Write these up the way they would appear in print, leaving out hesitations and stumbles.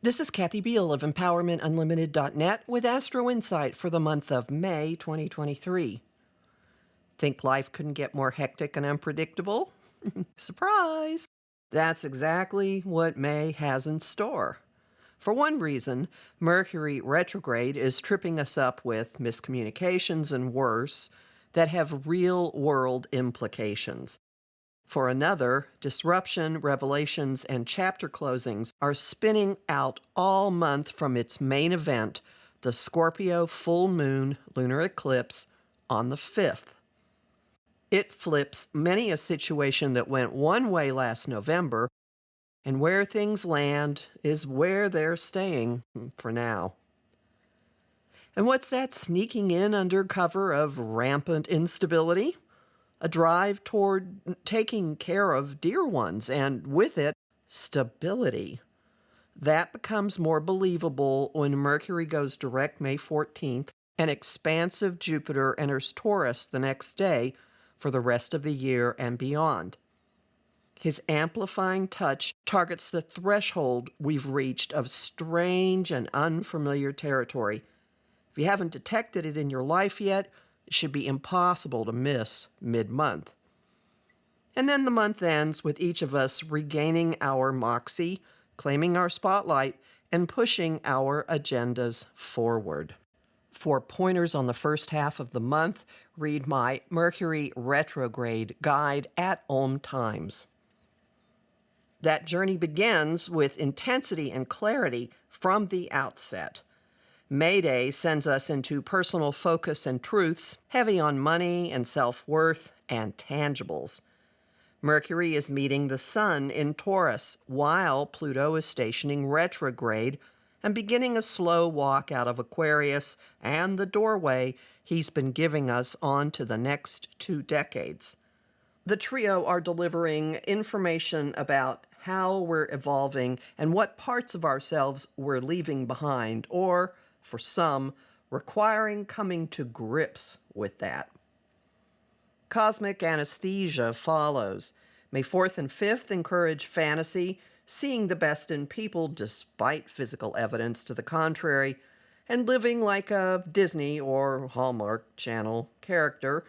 This is Kathy Biehl of EmpowermentUnlimited.net with Astro Insight for the month of May 2023. Think life couldn't get more hectic and unpredictable? Surprise! That's exactly what May has in store. For one reason, Mercury retrograde is tripping us up with miscommunications and worse that have real-world implications. For another, disruption, revelations, and chapter closings are spinning out all month from its main event, the Scorpio full moon lunar eclipse on the 5th. It flips many a situation that went one way last November, and where things land is where they're staying for now. And what's that sneaking in under cover of rampant instability? A drive toward taking care of dear ones, and with it, stability. That becomes more believable when Mercury goes direct May 14th and expansive Jupiter enters Taurus the next day for the rest of the year and beyond. His amplifying touch targets the threshold we've reached of strange and unfamiliar territory. If you haven't detected it in your life yet, it should be impossible to miss mid-month. And then the month ends with each of us regaining our moxie, claiming our spotlight, and pushing our agendas forward. For pointers on the first half of the month, read my Mercury retrograde guide at Om Times. That journey begins with intensity and clarity from the outset. May Day sends us into personal focus and truths, heavy on money and self-worth and tangibles. Mercury is meeting the Sun in Taurus, while Pluto is stationing retrograde and beginning a slow walk out of Aquarius and the doorway he's been giving us on to the next 2 decades. The trio are delivering information about how we're evolving and what parts of ourselves we're leaving behind, or for some, requiring coming to grips with that. Cosmic anesthesia follows. May 4th and 5th encourage fantasy, seeing the best in people despite physical evidence to the contrary, and living like a Disney or Hallmark Channel character,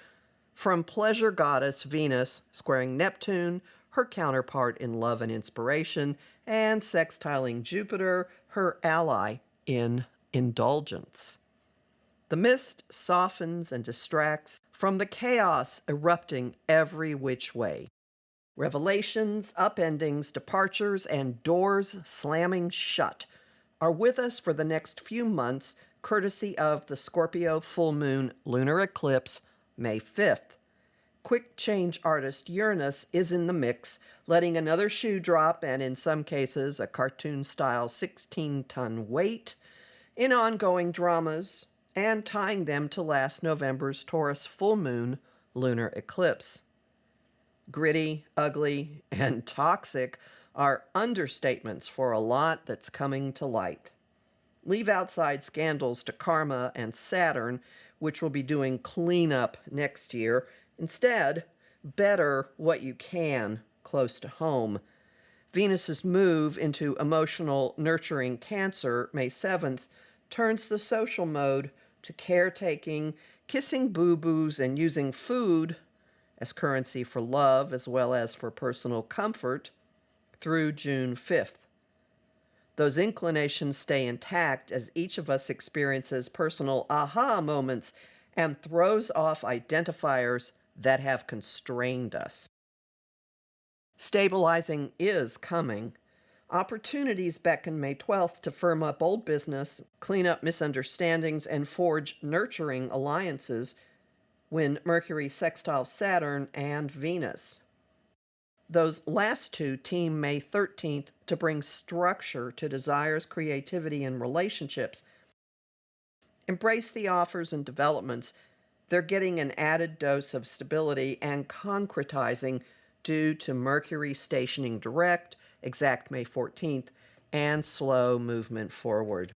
from pleasure goddess Venus squaring Neptune, her counterpart in love and inspiration, and sextiling Jupiter, her ally in indulgence. The mist softens and distracts from the chaos erupting every which way. Revelations, upendings, departures, and doors slamming shut are with us for the next few months, courtesy of the Scorpio full moon lunar eclipse, May 5th. Quick change artist Uranus is in the mix, letting another shoe drop, and in some cases a cartoon-style 16-ton weight, in ongoing dramas, and tying them to last November's Taurus full moon lunar eclipse. Gritty, ugly, and toxic are understatements for a lot that's coming to light. Leave outside scandals to Karma and Saturn, which will be doing cleanup next year. Instead, better what you can close to home. Venus's move into emotional nurturing Cancer, May 7th, turns the social mode to caretaking, kissing boo-boos, and using food as currency for love as well as for personal comfort through June 5th. Those inclinations stay intact as each of us experiences personal aha moments and throws off identifiers that have constrained us. Stabilizing is coming. Opportunities beckon May 12th to firm up old business, clean up misunderstandings, and forge nurturing alliances when Mercury sextiles Saturn and Venus. Those last two team May 13th to bring structure to desires, creativity, and relationships. Embrace the offers and developments. They're getting an added dose of stability and concretizing due to Mercury stationing direct, exact May 14th, and slow movement forward.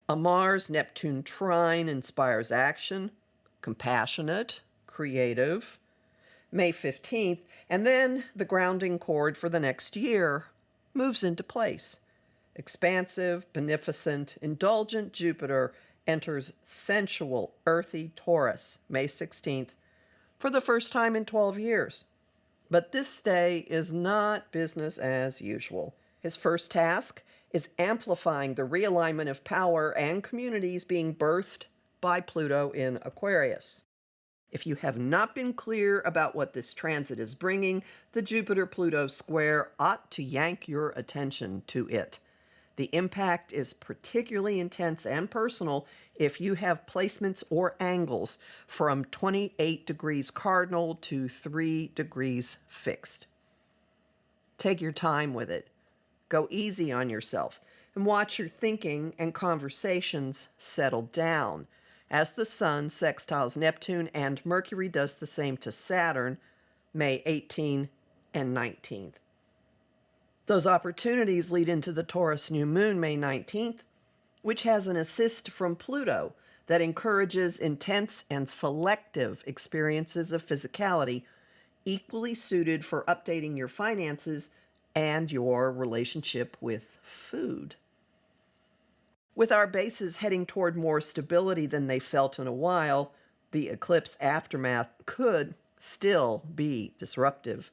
A Mars-Neptune trine inspires action, compassionate, creative, May 15th, and then the grounding chord for the next year moves into place. Expansive, beneficent, indulgent Jupiter enters sensual, earthy Taurus May 16th for the first time in 12 years. But this stay is not business as usual. His first task is amplifying the realignment of power and communities being birthed by Pluto in Aquarius. If you have not been clear about what this transit is bringing, the Jupiter-Pluto square ought to yank your attention to it. The impact is particularly intense and personal if you have placements or angles from 28 degrees cardinal to 3 degrees fixed. Take your time with it. Go easy on yourself and watch your thinking and conversations settle down as the Sun sextiles Neptune and Mercury does the same to Saturn May 18 and 19th. Those opportunities lead into the Taurus new moon May 19th, which has an assist from Pluto that encourages intense and selective experiences of physicality, equally suited for updating your finances and your relationship with food. With our bases heading toward more stability than they felt in a while, the eclipse aftermath could still be disruptive.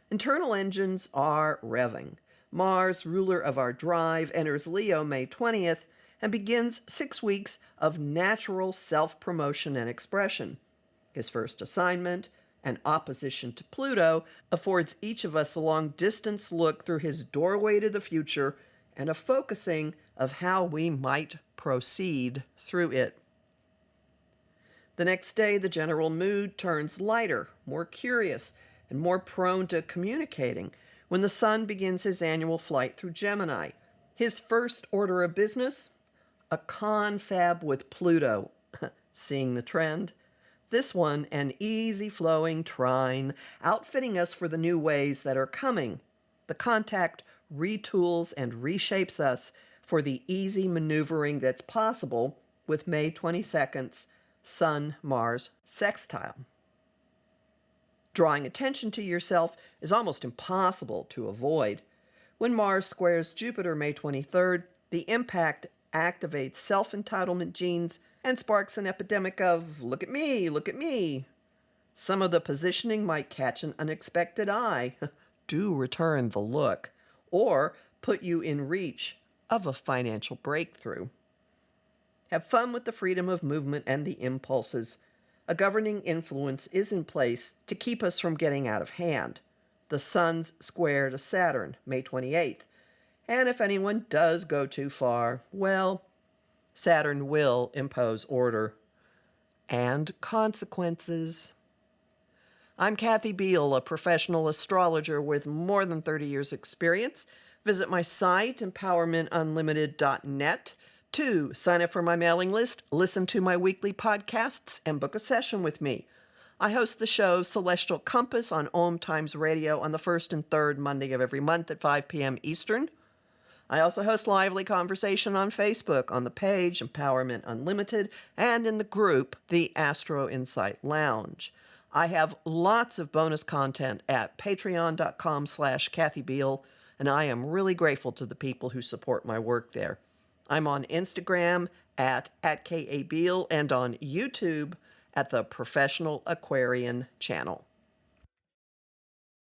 Internal engines are revving. Mars, ruler of our drive, enters Leo May 20th and begins 6 weeks of natural self-promotion and expression. His first assignment, an opposition to Pluto, affords each of us a long-distance look through his doorway to the future and a focusing of how we might proceed through it. The next day, the general mood turns lighter, more curious, and more prone to communicating when the Sun begins his annual flight through Gemini. His first order of business? A confab with Pluto. Seeing the trend? This one, an easy-flowing trine, outfitting us for the new ways that are coming. The contact retools and reshapes us for the easy maneuvering that's possible with May 22nd's Sun-Mars sextile. Drawing attention to yourself is almost impossible to avoid. When Mars squares Jupiter May 23rd, the impact activates self-entitlement genes and sparks an epidemic of, look at me, look at me. Some of the positioning might catch an unexpected eye. Do return the look, or put you in reach of a financial breakthrough. Have fun with the freedom of movement and the impulses. A governing influence is in place to keep us from getting out of hand. The Sun's square to Saturn, May 28th. And if anyone does go too far, well, Saturn will impose order and consequences. I'm Kathy Biehl, a professional astrologer with more than 30 years' experience. Visit my site, empowermentunlimited.net, to sign up for my mailing list, listen to my weekly podcasts, and book a session with me. I host the show Celestial Compass on Om Times Radio on the first and third Monday of every month at 5 p.m. Eastern. I also host lively conversation on Facebook on the page Empowerment Unlimited and in the group the Astro Insight Lounge. I have lots of bonus content at patreon.com/Kathy Biehl, and I am really grateful to the people who support my work there. I'm on Instagram at @KABiehl and on YouTube at the Professional Aquarian channel.